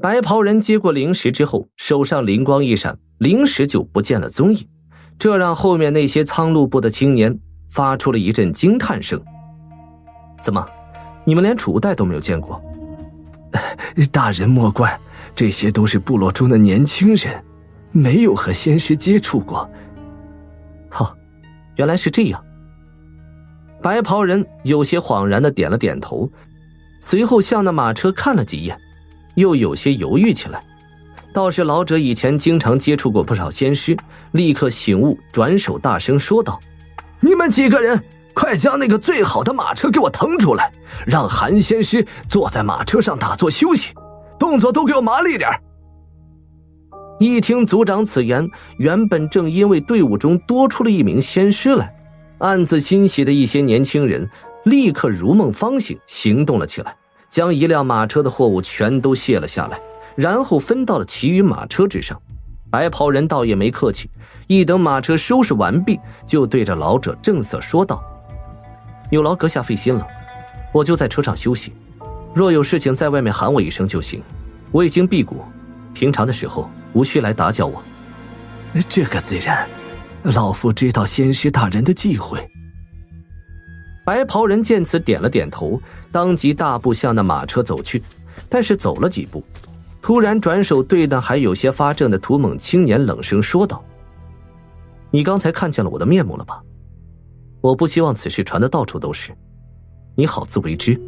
白袍人接过灵石之后，手上灵光一闪，灵石就不见了踪影，这让后面那些苍鹭部的青年发出了一阵惊叹声。怎么，你们连储物袋都没有见过？大人莫怪，这些都是部落中的年轻人，没有和仙师接触过。原来是这样。白袍人有些恍然地点了点头，随后向那马车看了几眼，又有些犹豫起来。倒是老者以前经常接触过不少仙师，立刻醒悟，转手大声说道：你们几个人快将那个最好的马车给我腾出来，让韩仙师坐在马车上打坐休息，动作都给我麻利点。一听族长此言，原本正因为队伍中多出了一名仙师来，暗自欣喜的一些年轻人立刻如梦方醒，行动了起来，将一辆马车的货物全都卸了下来，然后分到了其余马车之上。白袍人倒也没客气，一等马车收拾完毕，就对着老者正色说道：有劳阁下费心了，我就在车上休息，若有事情在外面喊我一声就行，我已经辟谷，平常的时候无需来打搅我。这个自然，老夫知道仙师大人的忌讳。白袍人见此点了点头，当即大步向那马车走去，但是走了几步，突然转手对那还有些发怔的土蒙青年冷声说道：你刚才看见了我的面目了吧？我不希望此事传得到处都是，你好自为之。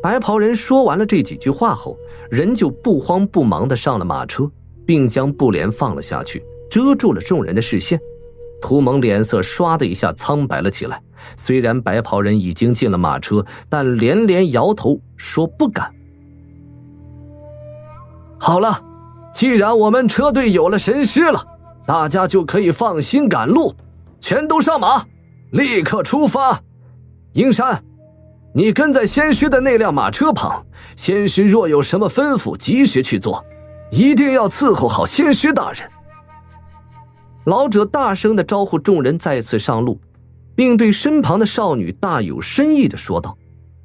白袍人说完了这几句话后，人就不慌不忙地上了马车，并将布帘放了下去，遮住了众人的视线。图蒙脸色唰的一下苍白了起来，虽然白袍人已经进了马车，但连连摇头说不敢。好了，既然我们车队有了神师了，大家就可以放心赶路，全都上马，立刻出发。英山，你跟在仙师的那辆马车旁，仙师若有什么吩咐，及时去做，一定要伺候好仙师大人。老者大声地招呼众人再次上路，并对身旁的少女大有深意地说道。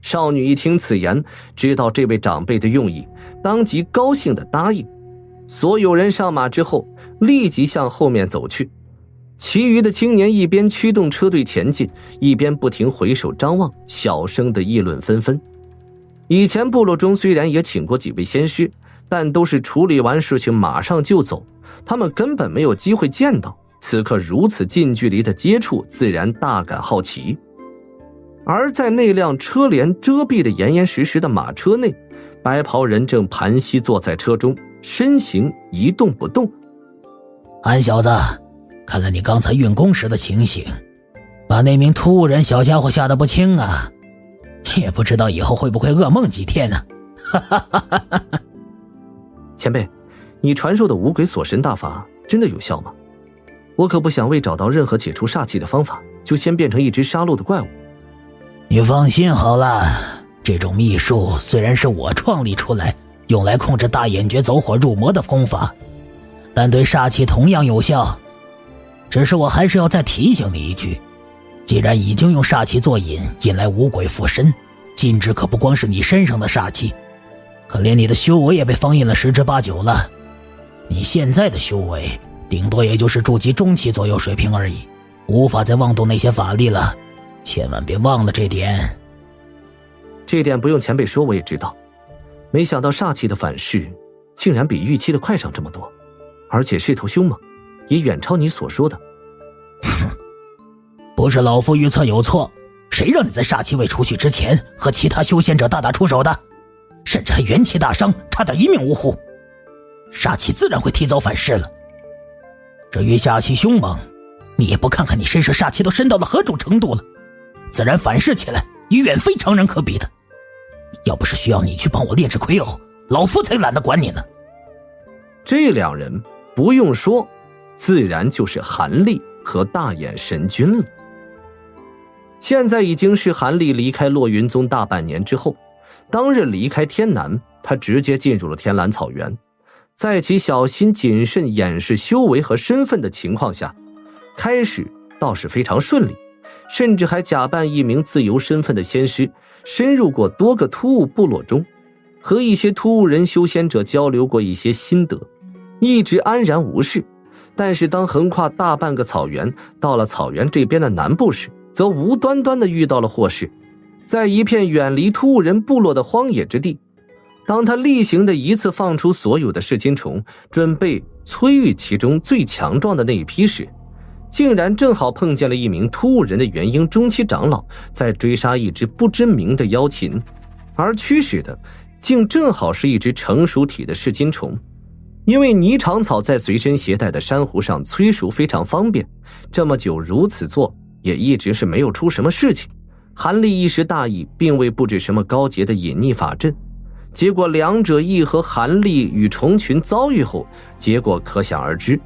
少女一听此言，知道这位长辈的用意，当即高兴地答应。所有人上马之后，立即向后面走去。其余的青年一边驱动车队前进，一边不停回首张望，小声地议论纷纷。以前部落中虽然也请过几位仙师，但都是处理完事情马上就走，他们根本没有机会见到，此刻如此近距离的接触，自然大感好奇。而在那辆车帘遮蔽的严严实实的马车内，白袍人正盘膝坐在车中，身形一动不动。韩小子，看了你刚才运功时的情形，把那名突兀人小家伙吓得不轻啊，也不知道以后会不会噩梦几天呢。前辈，你传授的五鬼锁神大法真的有效吗？我可不想未找到任何解除煞气的方法，就先变成一只杀戮的怪物。你放心好了，这种秘术虽然是我创立出来用来控制大眼诀走火入魔的功法，但对煞气同样有效。只是我还是要再提醒你一句，既然已经用煞气做引，引来五鬼附身，禁止可不光是你身上的煞气，可连你的修为也被封印了10之8九了。你现在的修为顶多也就是筑基中期左右水平而已，无法再妄动那些法力了，千万别忘了这点。这点不用前辈说我也知道，没想到煞气的反噬竟然比预期的快上这么多，而且势头凶猛，也远超你所说的。不是老夫预测有错，谁让你在煞气未除去之前和其他修仙者大打出手的，甚至还元气大伤，差点一命呜呼。煞气自然会提早反噬了。至于煞气凶猛，你也不看看你身上煞气都深到了何种程度了，自然反噬起来也远非常人可比的。要不是需要你去帮我炼制魁偶，老夫才懒得管你呢。这两人不用说，自然就是韩立和大眼神君了。现在已经是韩立离开落云宗大半年之后，当日离开天南，他直接进入了天蓝草原，在其小心谨慎掩饰修为和身份的情况下，开始倒是非常顺利，甚至还假扮一名自由身份的仙师，深入过多个突兀部落中。和一些突兀人修仙者交流过一些心得，一直安然无事。但是当横跨大半个草原，到了草原这边的南部时，则无端端的遇到了祸事。在一片远离突兀人部落的荒野之地，当他例行的一次放出所有的噬金虫，准备摧育其中最强壮的那一批时，竟然正好碰见了一名突兀人的元婴中期长老在追杀一只不知名的妖禽，而驱使的竟正好是一只成熟体的噬金虫。因为泥长草在随身携带的珊瑚上催熟非常方便，这么久如此做也一直是没有出什么事情。韩立一时大意，并未布置什么高洁的隐匿法阵，结果两者一和韩立与虫群遭遇后，结果可想而知。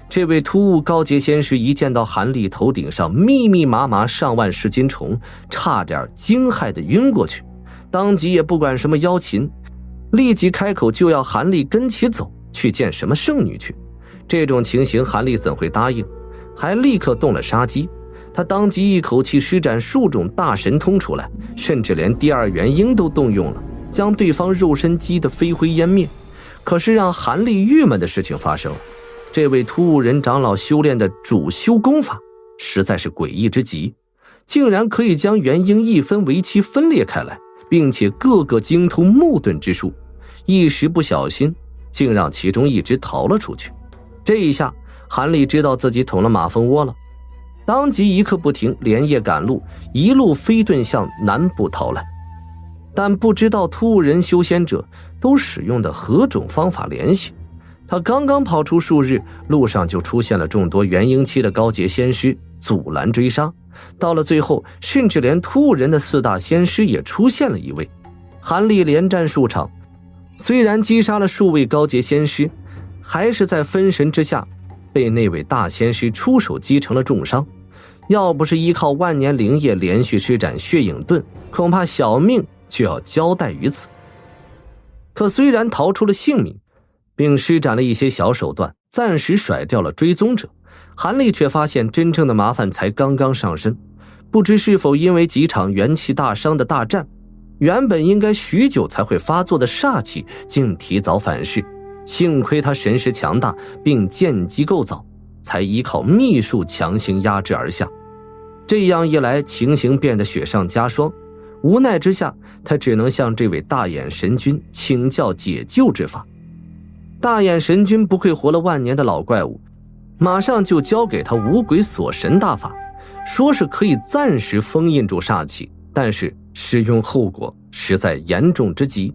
这位突兀高洁仙师一见到韩立头顶上密密麻麻上万噬金虫，差点惊骇的晕过去，当即也不管什么妖禽，立即开口就要韩立跟其走去见什么圣女去。这种情形韩立怎会答应，还立刻动了杀机。他当即一口气施展数种大神通出来，甚至连第二元婴都动用了，将对方肉身击得飞灰烟灭。可是让韩立郁闷的事情发生了，这位突兀人长老修炼的主修功法实在是诡异之极，竟然可以将元婴一分为七分裂开来，并且个个精通木遁之术，一时不小心竟让其中一只逃了出去。这一下韩立知道自己捅了马蜂窝了，当即一刻不停，连夜赶路，一路飞遁向南部逃来。但不知道突兀人修仙者都使用的何种方法联系，他刚刚跑出数日，路上就出现了众多元婴期的高洁仙师阻拦追杀，到了最后甚至连突兀人的四大仙师也出现了一位。韩立连战数场，虽然击杀了数位高洁仙师，还是在分神之下被那位大仙师出手击成了重伤。要不是依靠万年灵液连续施展血影遁，恐怕小命就要交代于此。可虽然逃出了性命，并施展了一些小手段，暂时甩掉了追踪者，韩立却发现真正的麻烦才刚刚上身。不知是否因为几场元气大伤的大战，原本应该许久才会发作的煞气竟提早反噬。幸亏他神识强大，并剑机构造，才依靠秘术强行压制而下。这样一来，情形变得雪上加霜。无奈之下，他只能向这位大眼神君请教解救之法。大眼神君不愧活了万年的老怪物，马上就交给他五鬼锁神大法，说是可以暂时封印住煞气，但是使用后果实在严重之极。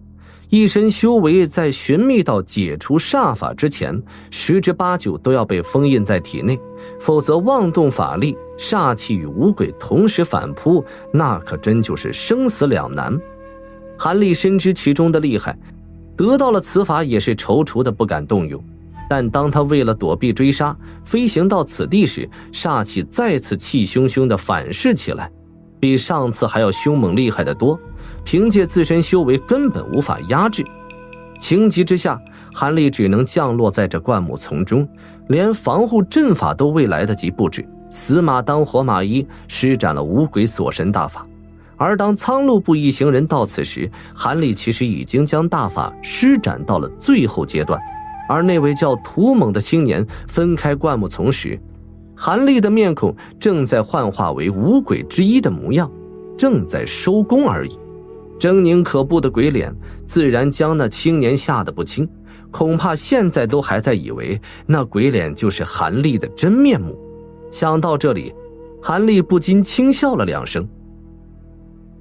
一身修为在寻觅到解除煞法之前，10之8九都要被封印在体内，否则妄动法力，煞气与五鬼同时反扑，那可真就是生死两难。韩立深知其中的厉害，得到了此法也是踌躇的不敢动用。但当他为了躲避追杀，飞行到此地时，煞气再次气汹汹地反噬起来，比上次还要凶猛厉害得多，凭借自身修为根本无法压制。情急之下，韩立只能降落在这灌木丛中，连防护阵法都未来得及布置，死马当活马医，施展了五鬼锁神大法。而当苍鹭部一行人到此时，韩立其实已经将大法施展到了最后阶段。而那位叫屠猛的青年分开灌木丛时，韩立的面孔正在幻化为五鬼之一的模样，正在收功而已。狰狞可怖的鬼脸自然将那青年吓得不轻，恐怕现在都还在以为那鬼脸就是韩立的真面目。想到这里，韩立不禁轻笑了2声。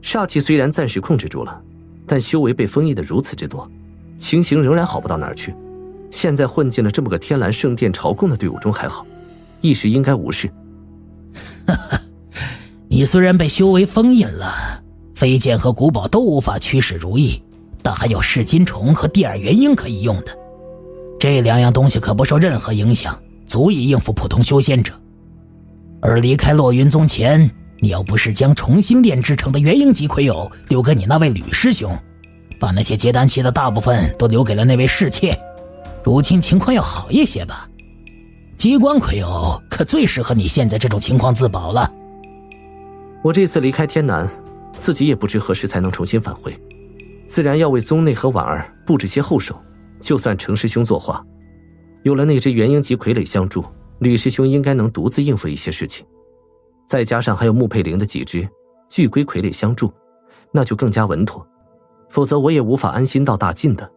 煞气虽然暂时控制住了，但修为被封印的如此之多，情形仍然好不到哪儿去。现在混进了这么个天蓝圣殿朝贡的队伍中还好，一时应该无事。你虽然被修为封印了，飞剑和古堡都无法驱使如意，但还有噬金虫和第二元婴可以用的，这2样东西可不受任何影响，足以应付普通修仙者。而离开落云宗前，你要不是将重新炼制成的元婴级魁偶留给你那位吕师兄，把那些结丹期的大部分都留给了那位侍妾，如今情况要好一些吧。机关魁偶可最适合你现在这种情况自保了。我这次离开天南，自己也不知何时才能重新返回，自然要为宗内和婉儿布置些后手。就算程师兄作画，有了那只元婴级傀儡相助，吕师兄应该能独自应付一些事情。再加上还有穆佩玲的几只巨龟傀儡相助，那就更加稳妥。否则我也无法安心到大晋的。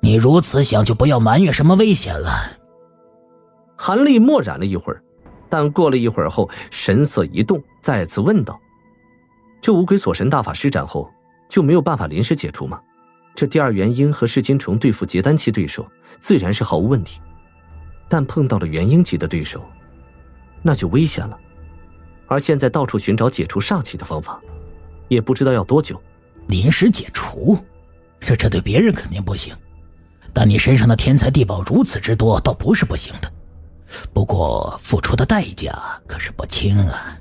你如此想，就不要埋怨什么危险了。韩立默然了一会儿，但过了一会儿后，神色一动，再次问道：这五鬼锁神大法施展后，就没有办法临时解除吗？这第二元婴和噬金虫对付结丹期对手，自然是毫无问题。但碰到了元婴级的对手，那就危险了。而现在到处寻找解除煞气的方法，也不知道要多久。临时解除，这对别人肯定不行，但你身上的天才地宝如此之多，倒不是不行的。不过付出的代价可是不轻啊。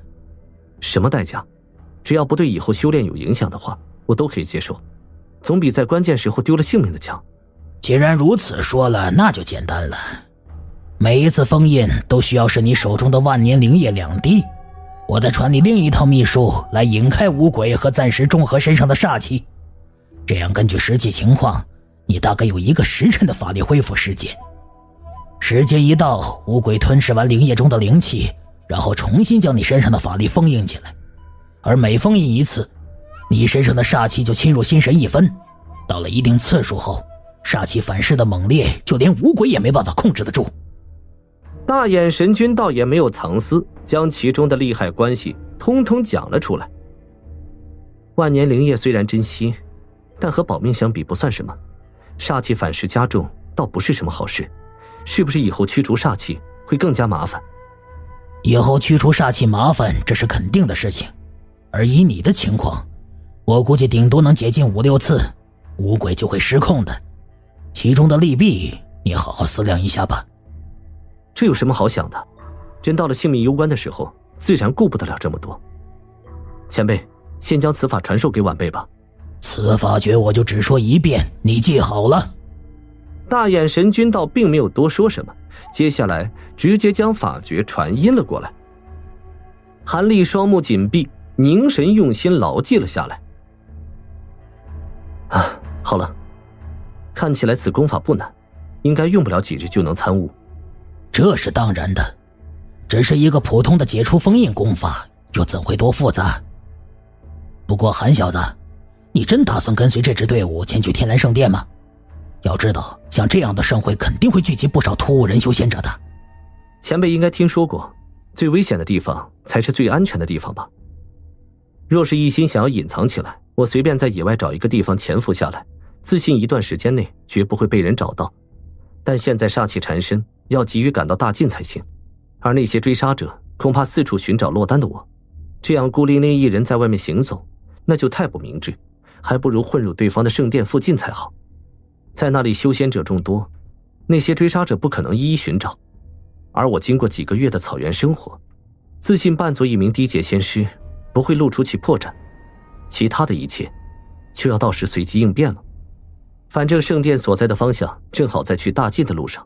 什么代价？只要不对以后修炼有影响的话，我都可以接受，总比在关键时候丢了性命的强。既然如此说了，那就简单了。每一次封印都需要是你手中的万年灵液2滴，我再传你另一套秘术来引开五鬼和暂时中和身上的煞气。这样根据实际情况，你大概有1个时辰的法力恢复时间。时间一到，五鬼吞噬完灵液中的灵气，然后重新将你身上的法力封印起来。而每封印一次，你身上的煞气就侵入心神1分。到了一定次数后，煞气反噬的猛烈，就连五鬼也没办法控制得住。大眼神君倒也没有藏私，将其中的利害关系通通讲了出来。万年灵液虽然珍惜，但和保命相比不算什么，煞气反噬加重倒不是什么好事。是不是以后驱除煞气会更加麻烦？以后驱除煞气麻烦，这是肯定的事情。而以你的情况，我估计顶多能解禁5、6次，五鬼就会失控的。其中的利弊，你好好思量一下吧。这有什么好想的？真到了性命攸关的时候，自然顾不得了这么多。前辈，先将此法传授给晚辈吧。此法诀我就只说一遍，你记好了。大眼神君倒并没有多说什么，接下来直接将法诀传音了过来。韩立双目紧闭，凝神用心牢记了下来。好了，看起来此功法不难，应该用不了几日就能参悟。这是当然的，只是一个普通的解除封印功法，又怎会多复杂？不过韩小子，你真打算跟随这支队伍前去天蓝圣殿吗？要知道，像这样的盛会肯定会聚集不少突兀人修仙者的。前辈应该听说过，最危险的地方才是最安全的地方吧？若是一心想要隐藏起来，我随便在野外找一个地方潜伏下来，自信一段时间内绝不会被人找到。但现在煞气缠身，要急于赶到大晋才行。而那些追杀者恐怕四处寻找落单的我，这样孤零零一人在外面行走，那就太不明智，还不如混入对方的圣殿附近才好。在那里修仙者众多，那些追杀者不可能一一寻找，而我经过几个月的草原生活，自信扮作一名低阶仙师，不会露出其破绽。其他的一切，就要到时随机应变了。反正圣殿所在的方向正好在去大晋的路上，